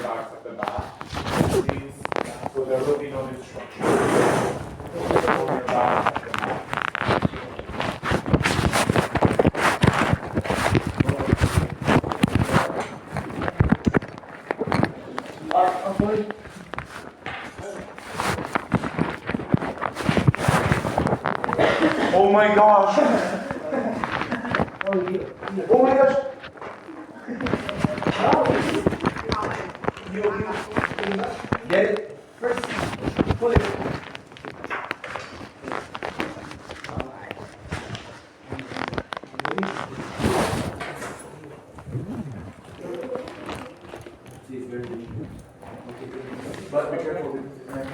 marks at the back. Please, so there will be no destruction. Hold your back at the back. Oh my gosh! Oh my gosh! Get it? First, pull it. But be careful with this knife.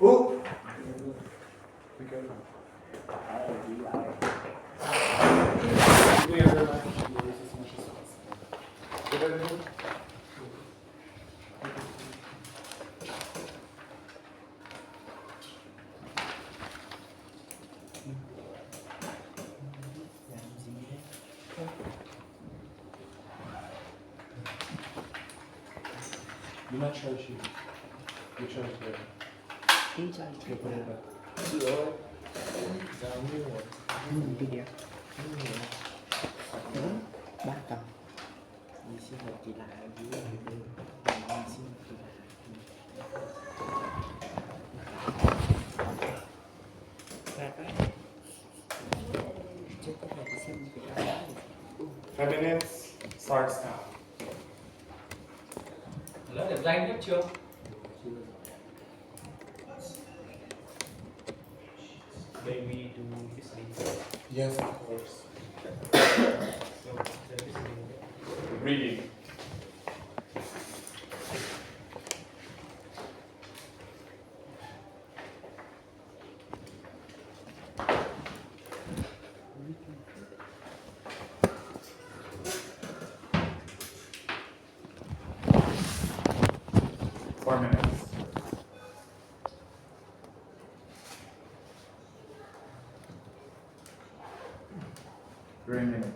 Oh! Be careful. Clear the knife. Use as much as possible. Good idea? Do not charge you. You charge there. Đi chơi You put it back. Rồi. Sao như vậy? đi đẹp. Ba tầng. Đi xin một kỳ lạ ở dưới này đi. Đi xin một kỳ lạ. Ra cái. Chứ có thể đi xem cái đó. 5 minutes. Starts now. Đã điểm danh hết chưa? Maybe do listening. Yes, of course. So the listening. Reading. Four minutes. 3 minutes.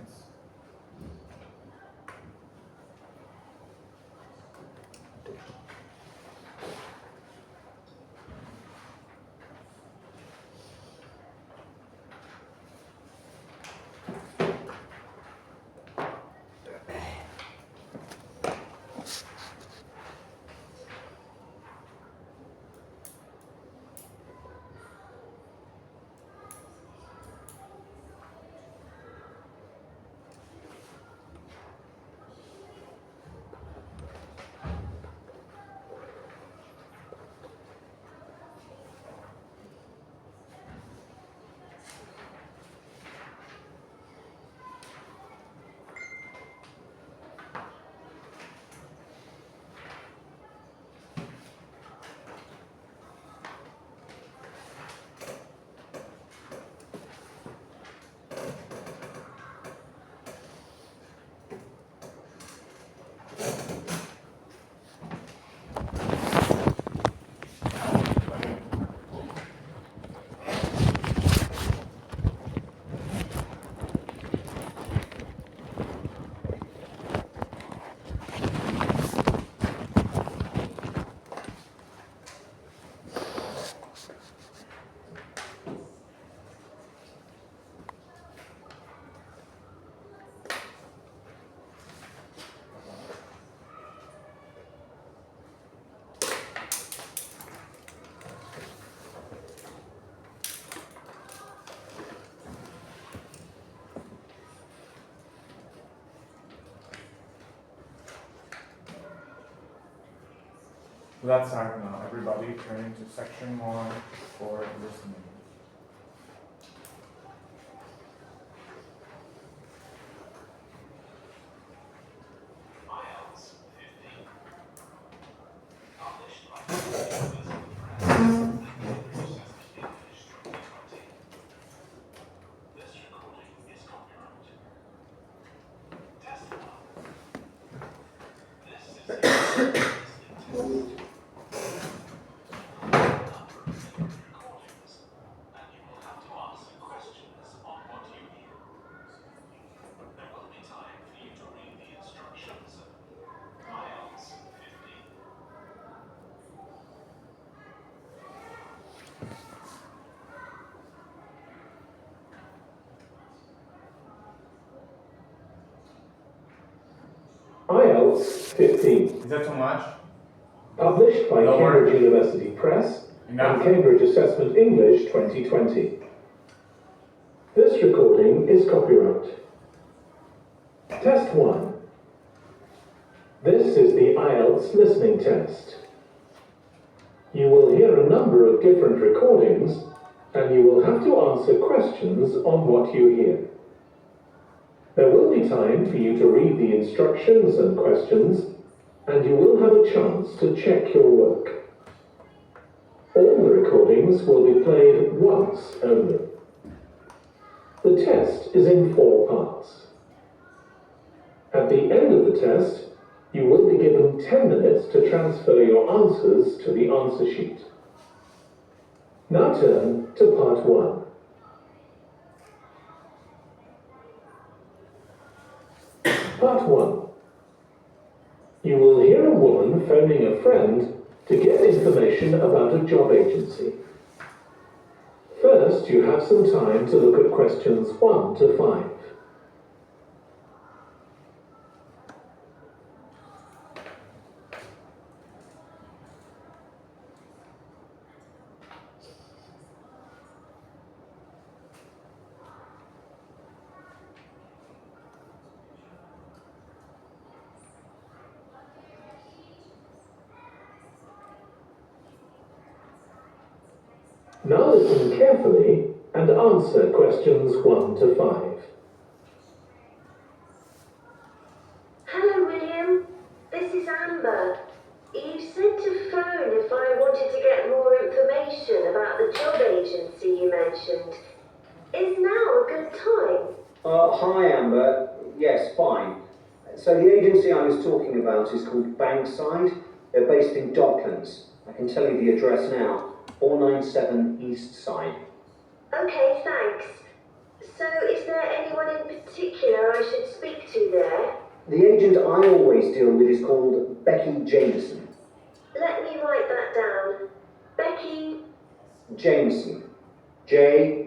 That's hard now. Everybody turning to section 1 for listening. IELTS 15. Is that too much? Published by Lower. Cambridge University Press Enough? and Cambridge Assessment English 2020. This recording is copyright. Test 1. This is the IELTS listening test. You will hear a number of different recordings and you will have to answer questions on what you hear. There will be time for you to read the instructions and questions, and you will have a chance to check your work. All the recordings will be played once only. The test is in 4 parts. At the end of the test, you will be given 10 minutes to transfer your answers to the answer sheet. Now turn to part 1. Part 1. You will hear a woman phoning a friend to get information about a job agency. First, you have some time to look at questions 1 to 5. Now listen carefully and answer questions 1 to 5. Hello, William. This is Amber. You said to phone if I wanted to get more information about the job agency you mentioned. Is now a good time? Hi Amber. Yes, fine. So the agency I was talking about is called Bankside. They're based in Docklands. I can tell you the address now. 497 East Side. Okay, thanks. So is there anyone in particular I should speak to there? The agent I always deal with is called Becky Jameson. Let me write that down. Becky. Jameson. Jameson.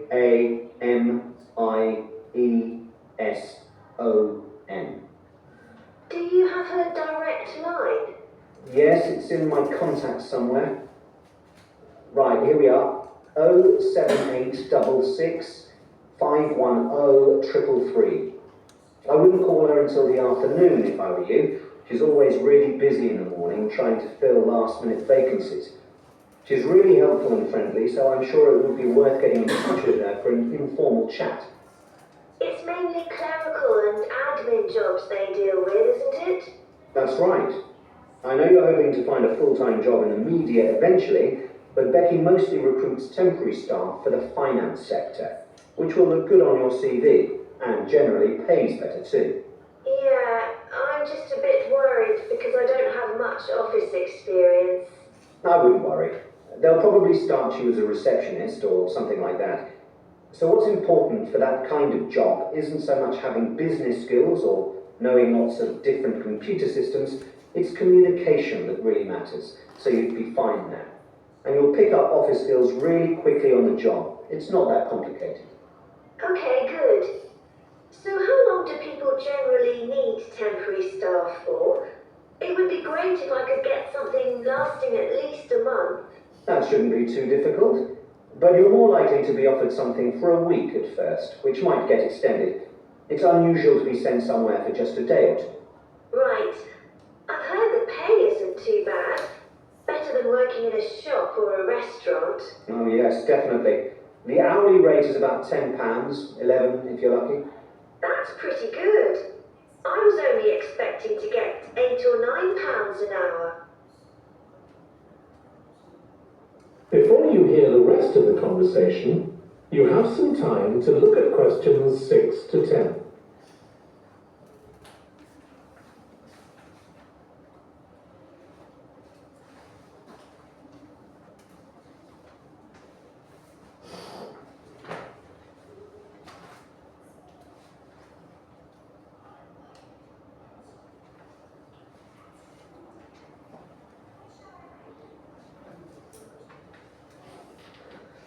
Do you have her direct line? Yes, it's in my contacts somewhere. Right, here we are. 07866 510 333. I wouldn't call her until the afternoon if I were you. She's always really busy in the morning trying to fill last-minute vacancies. She's really helpful and friendly, so I'm sure it would be worth getting in touch with her for an informal chat. It's mainly clerical and admin jobs they deal with, isn't it? That's right. I know you're hoping to find a full-time job in the media eventually, but Becky mostly recruits temporary staff for the finance sector, which will look good on your CV and generally pays better too. Yeah, I'm just a bit worried because I don't have much office experience. I wouldn't worry. They'll probably start you as a receptionist or something like that. So what's important for that kind of job isn't so much having business skills or knowing lots of different computer systems, it's communication that really matters, so you'd be fine there. And you'll pick up office skills really quickly on the job. It's not that complicated. Okay, good. So how long do people generally need temporary staff for? It would be great if I could get something lasting at least a month. That shouldn't be too difficult, but you're more likely to be offered something for a week at first, which might get extended. It's unusual to be sent somewhere for just a day or two. Right. I've heard the pay isn't too bad. Better than working in a shop or a restaurant. Oh yes, definitely. The hourly rate is about £10, 11 if you're lucky. That's pretty good. I was only expecting to get £8 or £9 an hour. Before you hear the rest of the conversation, you have some time to look at questions 6 to 10.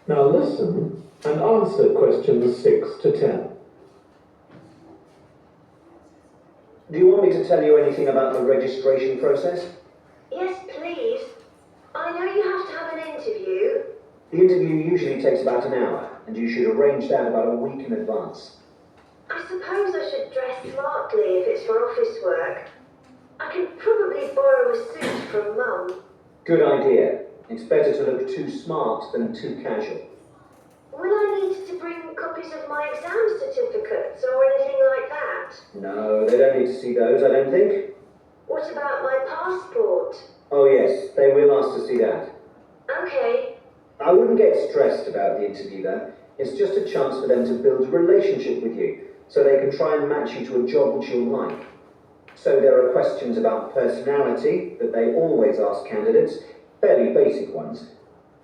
Now listen and answer questions 6 to 10. Do you want me to tell you anything about the registration process? Yes, please. I know you have to have an interview. The interview usually takes about an hour, and you should arrange that about a week in advance. I suppose I should dress smartly if it's for office work. I can probably borrow a suit from Mum. Good idea. It's better to look too smart than too casual. Will I need to bring copies of my exam certificates or anything like that? No, they don't need to see those, I don't think. What about my passport? Oh yes, they will ask to see that. Okay. I wouldn't get stressed about the interview though. It's just a chance for them to build a relationship with you, so they can try and match you to a job which you'll like. So there are questions about personality that they always ask candidates, fairly basic ones.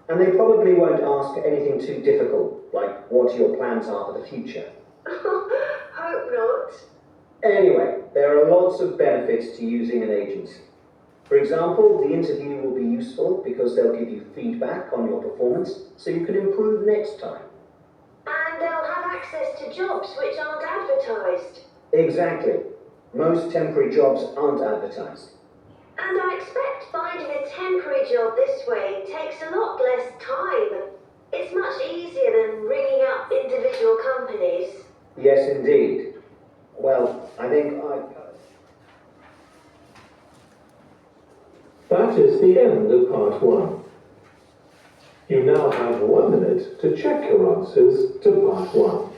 And they probably won't ask anything too difficult, like what your plans are for the future. Hope not. Anyway, there are lots of benefits to using an agency. For example, the interview will be useful because they'll give you feedback on your performance so you can improve next time. And they'll have access to jobs which aren't advertised. Exactly. Most temporary jobs aren't advertised. And I expect finding a temporary job this way takes a lot less time. It's much easier than ringing up individual companies. Yes, indeed. Well, I think That is the end of part 1. You now have 1 minute to check your answers to part 1.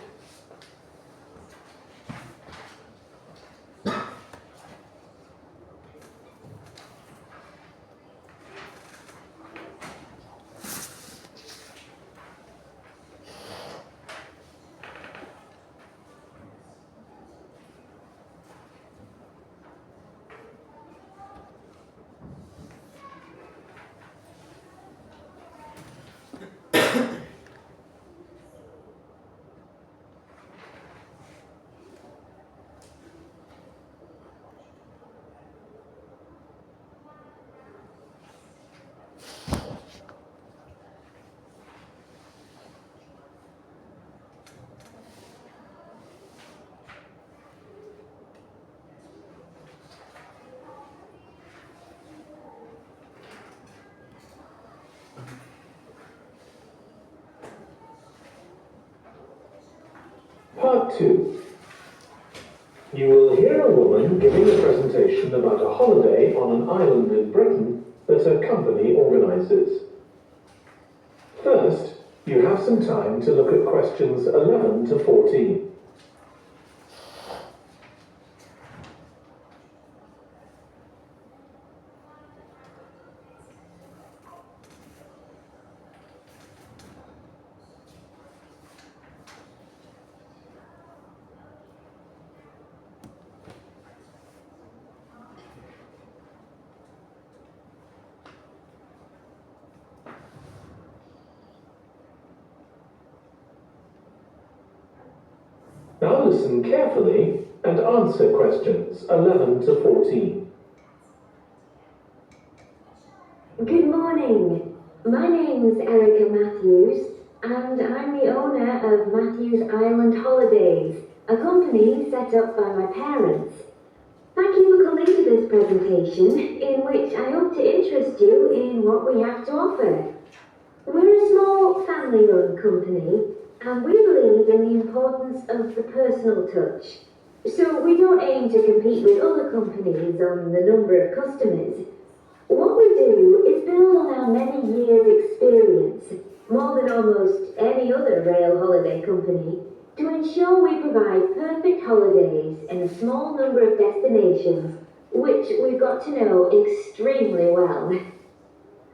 Part 2. You will hear a woman giving a presentation about a holiday on an island in Britain that her company organises. First, you have some time to look at questions 11 to 14. Now listen carefully and answer questions 11 to 14. Good morning. My name's Erica Matthews, and I'm the owner of Matthews Island Holidays, a company set up by my parents. Thank you for coming to this presentation, in which I hope to interest you in what we have to offer. We're a small family-run company, and we believe in the importance of the personal touch. So we don't aim to compete with other companies on the number of customers. What we do is build on our many years' experience, more than almost any other rail holiday company, to ensure we provide perfect holidays in a small number of destinations, which we've got to know extremely well.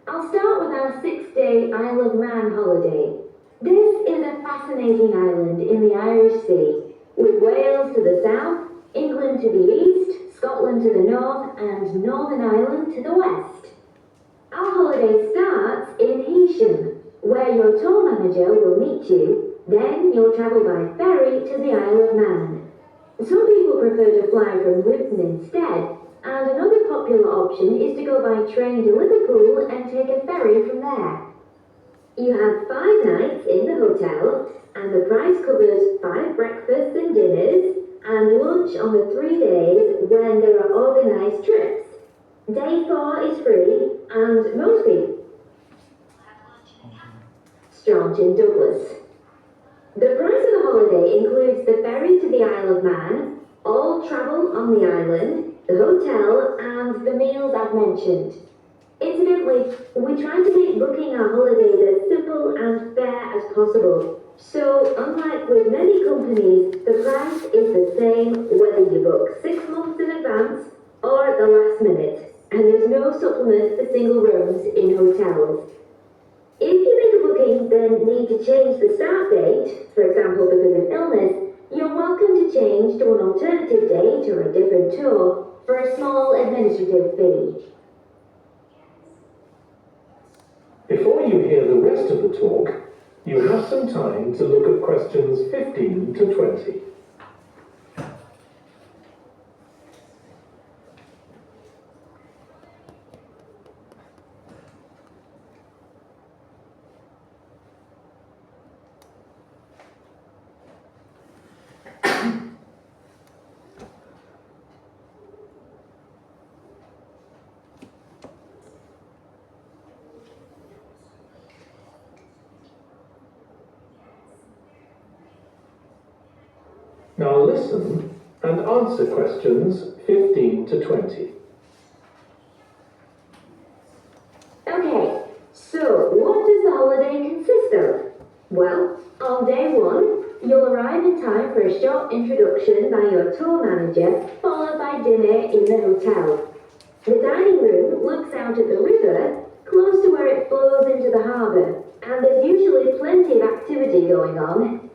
I'll start with our 6-day Isle of Man holiday. This is a fascinating island in the Irish Sea, with Wales to the south, England to the east, Scotland to the north, and Northern Ireland to the west. Our holiday starts in Heysham, where your tour manager will meet you. Then you'll travel by ferry to the Isle of Man. Some people prefer to fly from Luton instead, and another popular option is to go by train to Liverpool and take a ferry from there. You have 5 nights in the hotel, and the price covers 5 breakfasts and dinners, and lunch lunch on the 3 days when there are organised trips. Day 4 is free, and most people Straunt in Douglas. The price of the holiday includes the ferry to the Isle of Man, all travel on the island, the hotel, and the meals I've mentioned. Incidentally, we try to make booking our holidays as simple and fair as possible. So, unlike with many companies, the price is the same whether you book 6 months in advance or at the last minute, and there's no supplement for single rooms in hotels. If you make a booking, then need to change the start date, for example because of illness, you're welcome to change to an alternative date or a different tour for a small administrative fee. Before you hear the rest of the talk, you have some time to look at questions 15 to 20. Now listen and answer questions 15 to 20. Okay, so what does the holiday consist of? Well, on day 1, you'll arrive in time for a short introduction by your tour manager, followed by dinner in the hotel. The dining room looks out at the river, close to where it flows into the harbour, and there's usually plenty of activity going on.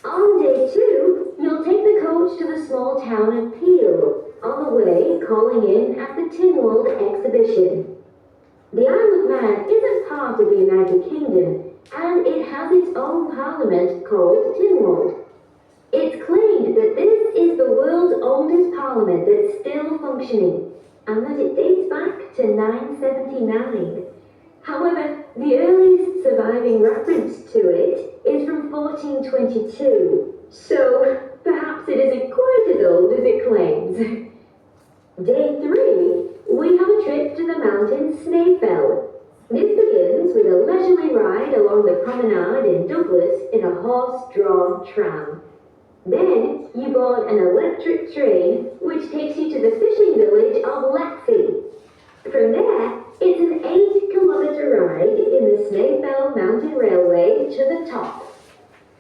On day 2, you'll take the coach to the small town of Peel, on the way calling in at the Tynwald exhibition. The Isle of Man isn't part of the United Kingdom, and it has its own parliament called Tynwald. It's claimed that this is the world's oldest parliament that's still functioning, and that it dates back to 979. However, the earliest surviving reference to it is from 1422, so perhaps it isn't quite as old as it claims. Day 3, we have a trip to the mountain Snaefell. This begins with a leisurely ride along the promenade in Douglas in a horse-drawn tram. Then you board an electric train which takes you to the fishing village of Lexie. From there, it's an 8-kilometre ride in the Snaefell Mountain Railway to the top.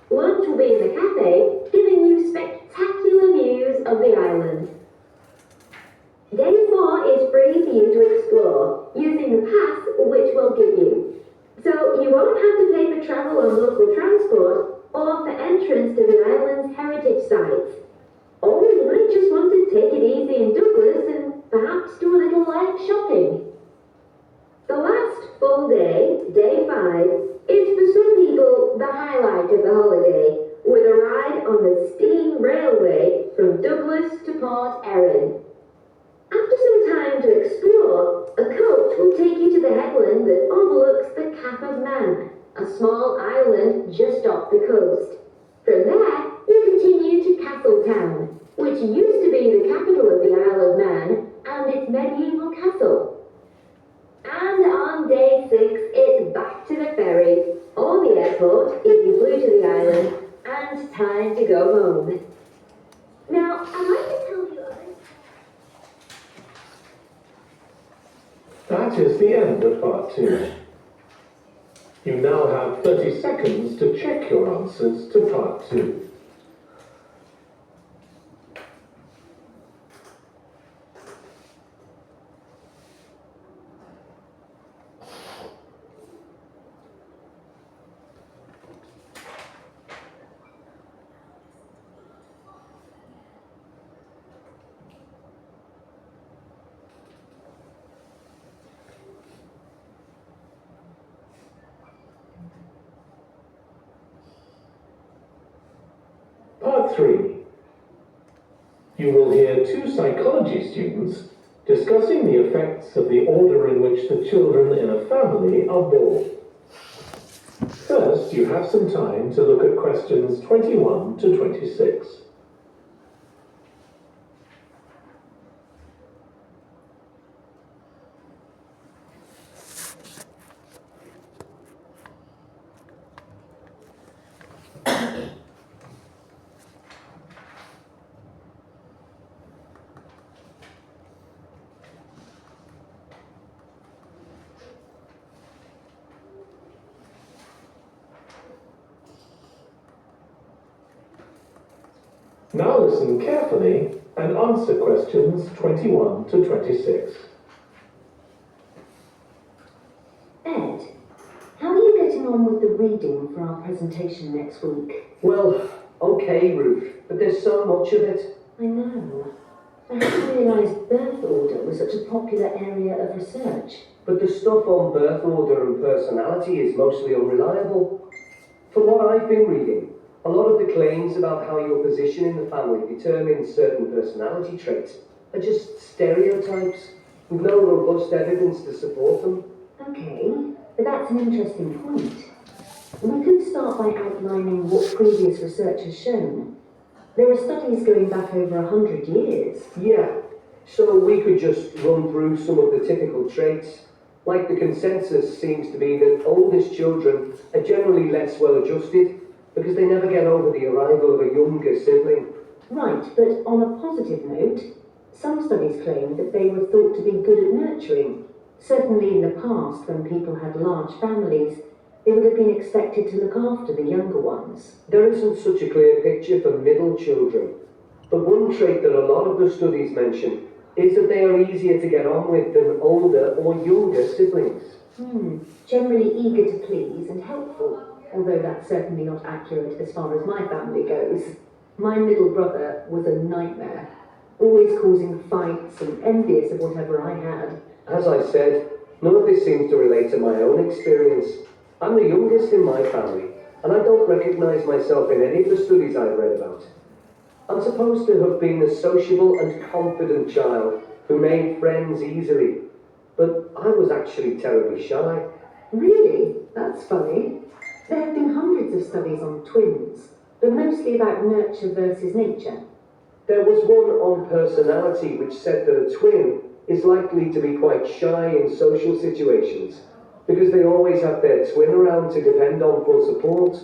Lunch will be in the cafe, giving you spectacular views of the island. Day 4 is free for you to explore, using the pass which we'll give you. So you won't have to pay for travel on local transport or for entrance to the island's heritage sites. Or you might just want to take it easy in Douglas and perhaps do a little light shopping. The last full day, day 5, is for some people the highlight of the holiday, with a ride on the steam railway from Douglas to Port Erin. After some time to explore, a coach will take you to the headland that overlooks the Cap of Man, a small island just off the coast. From there, you continue to Castletown, which used to be the capital of the Isle of Man and its medieval castle. And on day 6, it's back to the ferry, or the airport if you flew to the island, and time to go home. Now, I'd like to tell you That is the end of part 2. You now have 30 seconds to check your answers to part 2. Part 3. You will hear 2 psychology students discussing the effects of the order in which the children in a family are born. First, you have some time to look at questions 21 to 26. Now listen carefully and answer questions 21 to 26. Ed, how are you getting on with the reading for our presentation next week? Well, okay, Ruth, but there's so much of it. I know. I hadn't realised birth order was such a popular area of research. But the stuff on birth order and personality is mostly unreliable. From what I've been reading, a lot of the claims about how your position in the family determines certain personality traits are just stereotypes with no robust evidence to support them. Okay, but that's an interesting point. We could start by outlining what previous research has shown. There are studies going back over 100 years. Yeah, so we could just run through some of the typical traits. Like the consensus seems to be that oldest children are generally less well adjusted because they never get over the arrival of a younger sibling. Right, but on a positive note, some studies claim that they were thought to be good at nurturing. Certainly in the past, when people had large families, they would have been expected to look after the younger ones. There isn't such a clear picture for middle children, but one trait that a lot of the studies mention is that they are easier to get on with than older or younger siblings. Generally eager to please and helpful, although that's certainly not accurate as far as my family goes. My middle brother was a nightmare, always causing fights and envious of whatever I had. As I said, none of this seems to relate to my own experience. I'm the youngest in my family, and I don't recognise myself in any of the studies I've read about. I'm supposed to have been a sociable and confident child who made friends easily, but I was actually terribly shy. Really? That's funny. There have been hundreds of studies on twins, but mostly about nurture versus nature. There was one on personality which said that a twin is likely to be quite shy in social situations because they always have their twin around to depend on for support.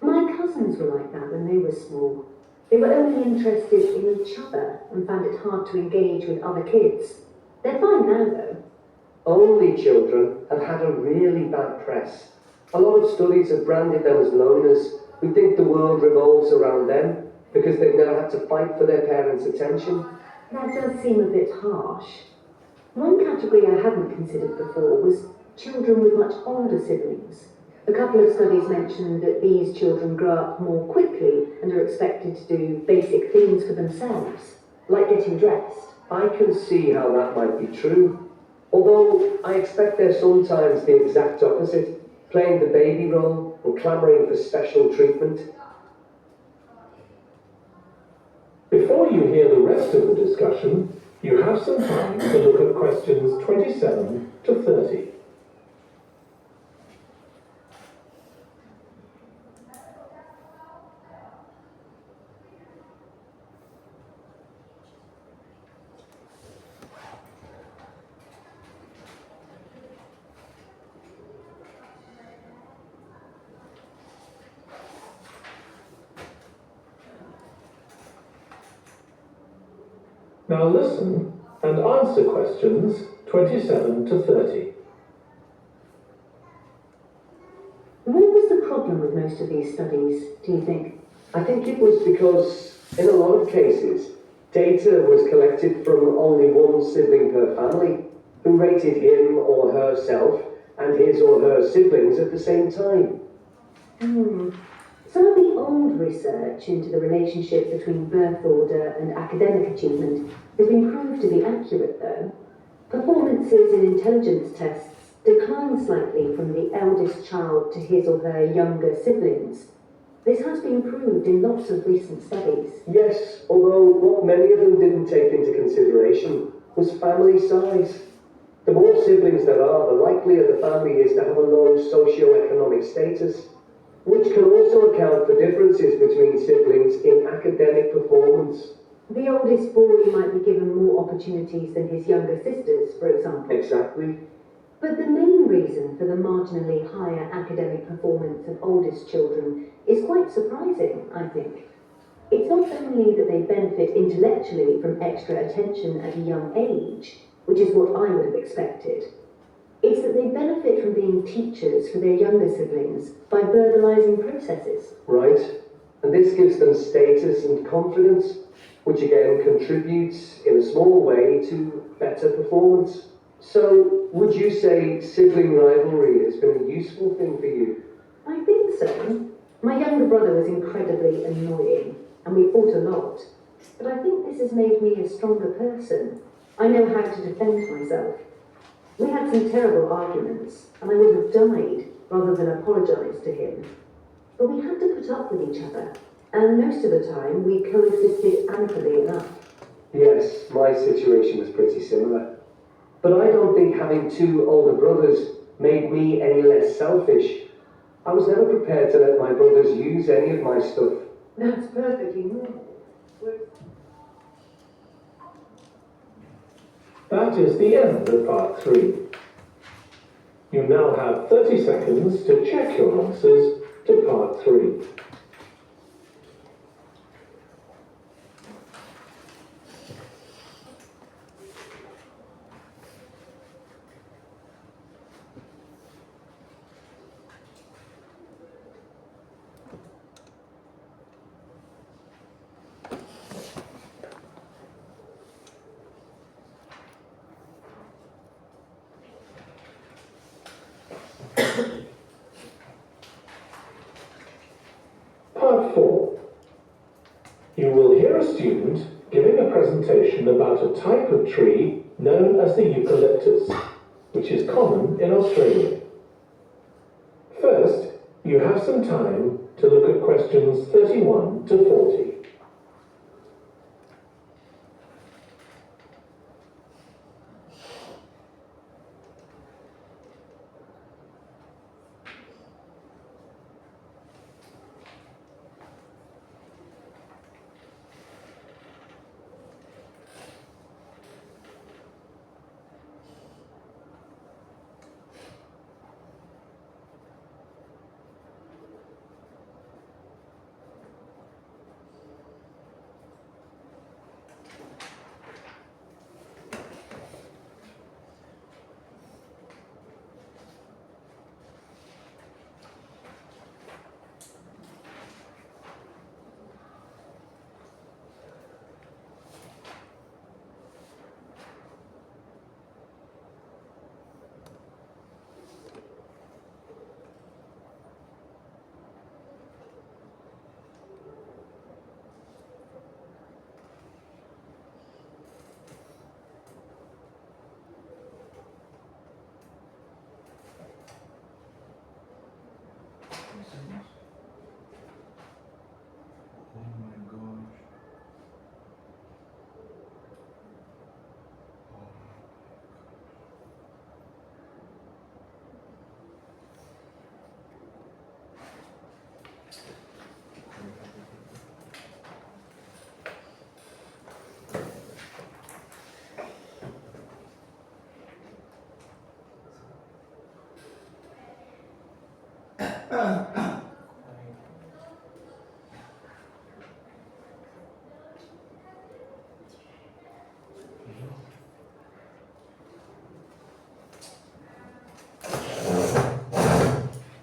My cousins were like that when they were small. They were only interested in each other and found it hard to engage with other kids. They're fine now, though. Only children have had a really bad press. A lot of studies have branded them as loners who think the world revolves around them because they've never had to fight for their parents' attention. That does seem a bit harsh. One category I hadn't considered before was children with much older siblings. A couple of studies mentioned that these children grow up more quickly and are expected to do basic things for themselves, like getting dressed. I can see how that might be true. Although I expect they're sometimes the exact opposite, playing the baby role and clamouring for special treatment. Before you hear the rest of the discussion, you have some time to look at questions 27 to 30. Now listen and answer questions 27 to 30. What was the problem with most of these studies, do you think? I think it was because, in a lot of cases, data was collected from only one sibling per family, who rated him or herself and his or her siblings at the same time. Some of the old research into the relationship between birth order and academic achievement has been proved to be accurate, though. Performances in intelligence tests decline slightly from the eldest child to his or her younger siblings. This has been proved in lots of recent studies. Yes, although what many of them didn't take into consideration was family size. The more siblings there are, the likelier the family is to have a low socio-economic status, which can also account for differences between siblings in academic performance. The oldest boy might be given more opportunities than his younger sisters, for example. Exactly. But the main reason for the marginally higher academic performance of oldest children is quite surprising, I think. It's not only that they benefit intellectually from extra attention at a young age, which is what I would have expected. It's that they benefit from being teachers for their younger siblings by verbalizing processes. Right. and this gives them status and confidence, which again contributes in a small way to better performance. So, would you say sibling rivalry has been a useful thing for you? I think so. My younger brother was incredibly annoying, and we fought a lot. But I think this has made me a stronger person. I know how to defend myself. We had some terrible arguments, and I would have died rather than apologise to him. But we had to put up with each other, and most of the time we coexisted amicably enough. Yes, my situation was pretty similar. But I don't think having two older brothers made me any less selfish. I was never prepared to let my brothers use any of my stuff. That's perfectly normal. That is the end of part 3. You now have 30 seconds to check your answers to part 3. Part 4. You will hear a student giving a presentation about a type of tree known as the eucalyptus, which is common in Australia. First, you have some time to look at questions 31 to 40.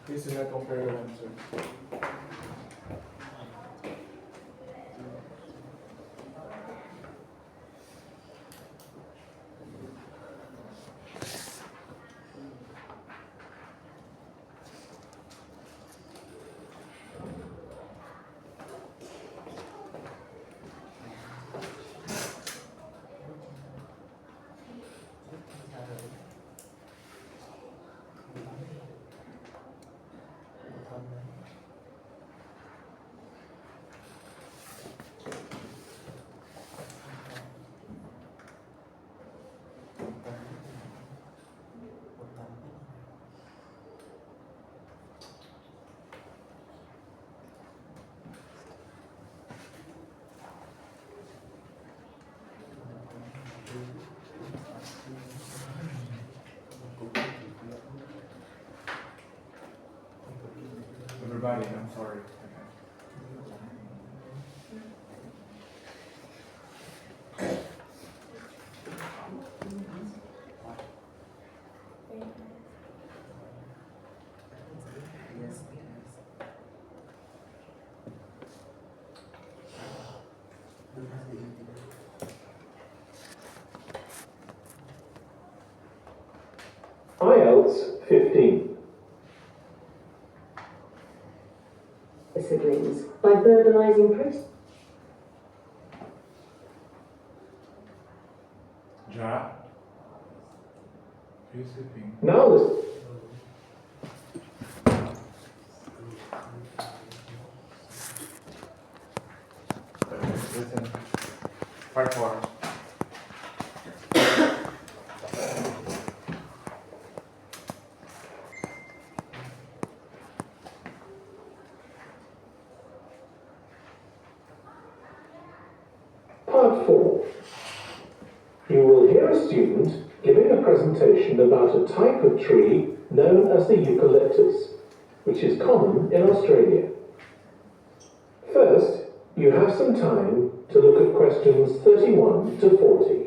Please do not compare your answers. Everybody, I'm sorry. IELTS 15. The siblings by verbalizing proofs. Ja. Josephine. Now listen. Listen. Part 4. Part 4. You will hear a student giving a presentation about a type of tree known as the eucalyptus, which is common in Australia. First, you have some time to look at questions 31 to 40.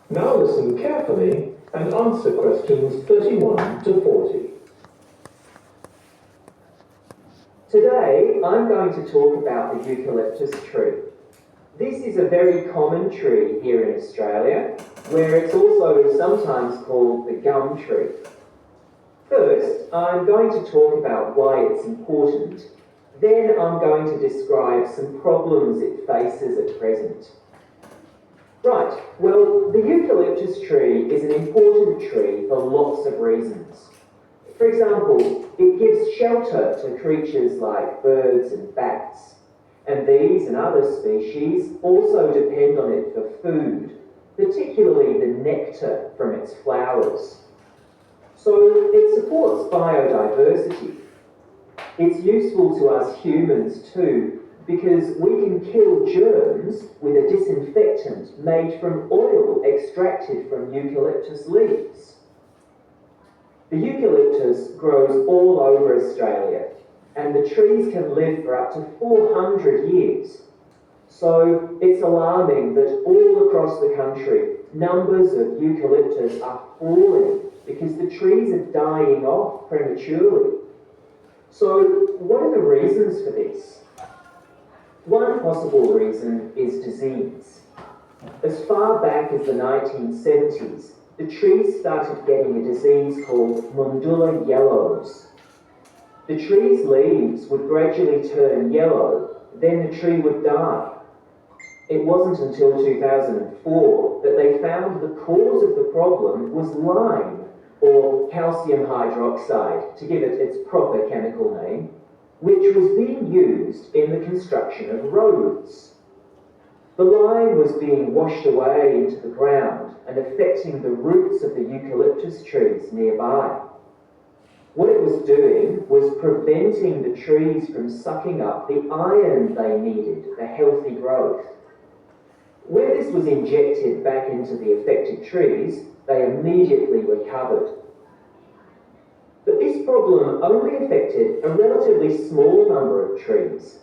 Now listen carefully and answer questions 31 to 40. Today, I'm going to talk about the eucalyptus tree. This is a very common tree here in Australia, where it's also sometimes called the gum tree. First, I'm going to talk about why it's important. Then I'm going to describe some problems it faces at present. Right, well, the eucalyptus tree is an important tree for lots of reasons. For example, it gives shelter to creatures like birds and bats, and these and other species also depend on it for food, particularly the nectar from its flowers. So it supports biodiversity. It's useful to us humans too, because we can kill germs with a disinfectant made from oil extracted from eucalyptus leaves. The eucalyptus grows all over Australia, and the trees can live for up to 400 years. So it's alarming that all across the country, numbers of eucalyptus are falling because the trees are dying off prematurely. So what are the reasons for this? One possible reason is disease. As far back as the 1970s, the trees started getting a disease called mundula yellows. The tree's leaves would gradually turn yellow, then the tree would die. It wasn't until 2004 that they found the cause of the problem was lime, or calcium hydroxide, to give it its proper chemical name, which was being used in the construction of roads. The lime was being washed away into the ground and affecting the roots of the eucalyptus trees nearby. What it was doing was preventing the trees from sucking up the iron they needed for healthy growth. When this was injected back into the affected trees, they immediately recovered. But this problem only affected a relatively small number of trees.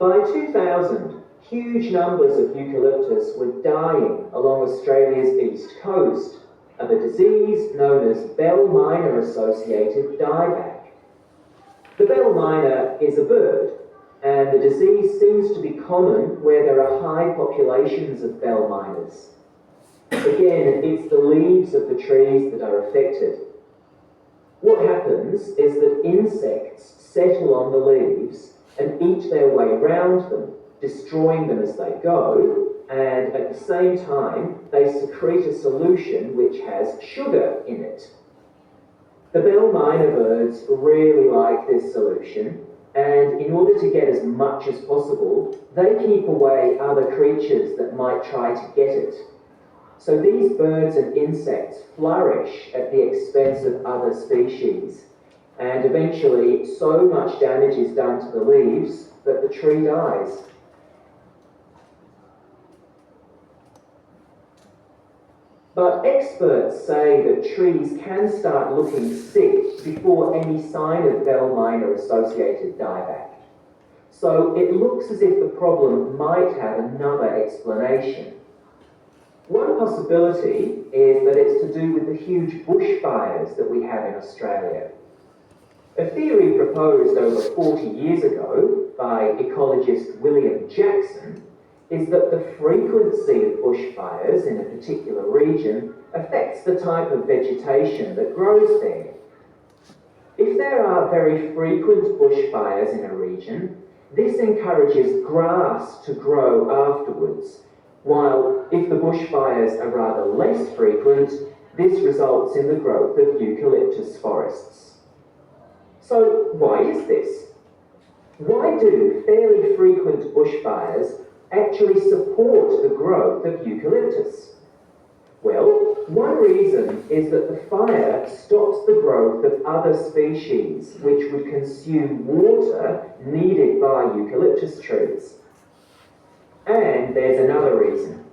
By 2000, huge numbers of eucalyptus were dying along Australia's east coast of a disease known as bell miner associated dieback. The bell miner is a bird, and the disease seems to be common where there are high populations of bell miners. Again, it's the leaves of the trees that are affected. What happens is that insects settle on the leaves and eat their way round them, destroying them as they go, and at the same time they secrete a solution which has sugar in it. The bell miner birds really like this solution, and in order to get as much as possible, they keep away other creatures that might try to get it. So these birds and insects flourish at the expense of other species, and eventually so much damage is done to the leaves that the tree dies. But experts say that trees can start looking sick before any sign of bell miner associated dieback. So it looks as if the problem might have another explanation. One possibility is that it's to do with the huge bushfires that we have in Australia. A theory proposed over 40 years ago by ecologist William Jackson is that the frequency of bushfires in a particular region affects the type of vegetation that grows there. If there are very frequent bushfires in a region, this encourages grass to grow afterwards, while if the bushfires are rather less frequent, this results in the growth of eucalyptus forests. So why is this? Why do fairly frequent bushfires actually support the growth of eucalyptus? Well, one reason is that the fire stops the growth of other species which would consume water needed by eucalyptus trees. And there's another reason.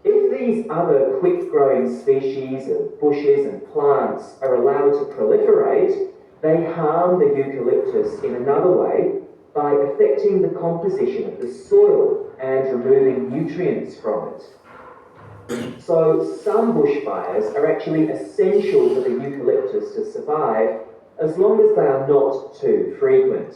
If these other quick-growing species of bushes and plants are allowed to proliferate, they harm the eucalyptus in another way by affecting the composition of the soil and removing nutrients from it. So some bushfires are actually essential for the eucalyptus to survive as long as they are not too frequent.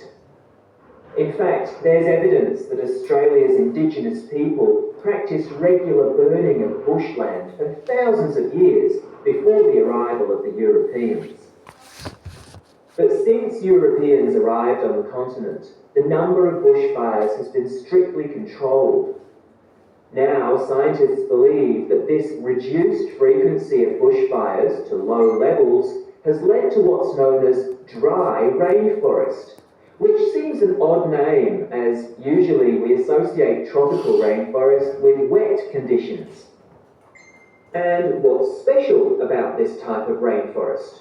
In fact, there's evidence that Australia's Indigenous people practiced regular burning of bushland for thousands of years before the arrival of the Europeans. But since Europeans arrived on the continent, the number of bushfires has been strictly controlled. Now, scientists believe that this reduced frequency of bushfires to low levels has led to what's known as dry rainforest, which seems an odd name as usually we associate tropical rainforest with wet conditions. And what's special about this type of rainforest?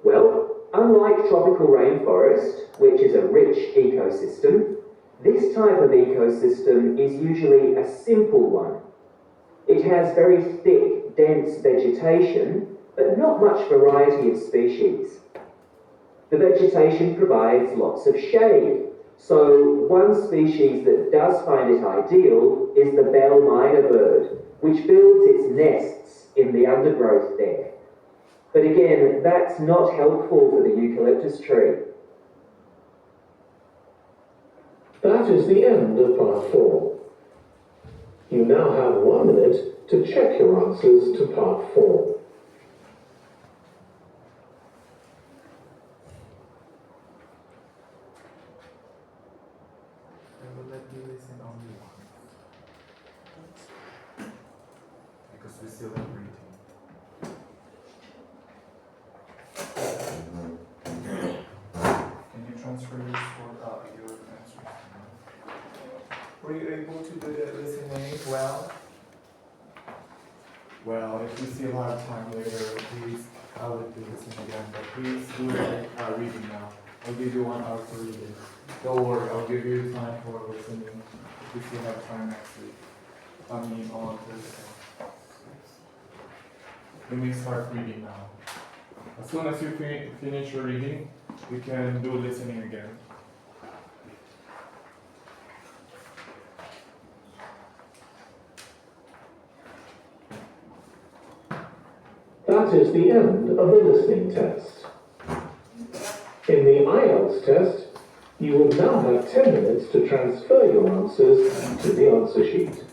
Well, unlike tropical rainforest, which is a rich ecosystem, this type of ecosystem is usually a simple one. It has very thick, dense vegetation, but not much variety of species. The vegetation provides lots of shade, so one species that does find it ideal is the bell miner bird, which builds its nests in the undergrowth there. But again, that's not helpful for the eucalyptus tree. That is the end of part 4. You now have 1 minute to check your answers to part 4. I will let you listen only once. Because we still have reading. Can you transfer your answers? Were you able to do the listening well? Well, if you still have time later, please, I will do listening again, but please do reading now. I'll give you 1 hour for reading. Don't worry, I'll give you time for listening if you still have time next week. I mean, on Thursday. Let me start reading now. As soon as you finish your reading, we can do listening again. That is the end of the listening test. In the IELTS test, you will now have 10 minutes to transfer your answers to the answer sheet.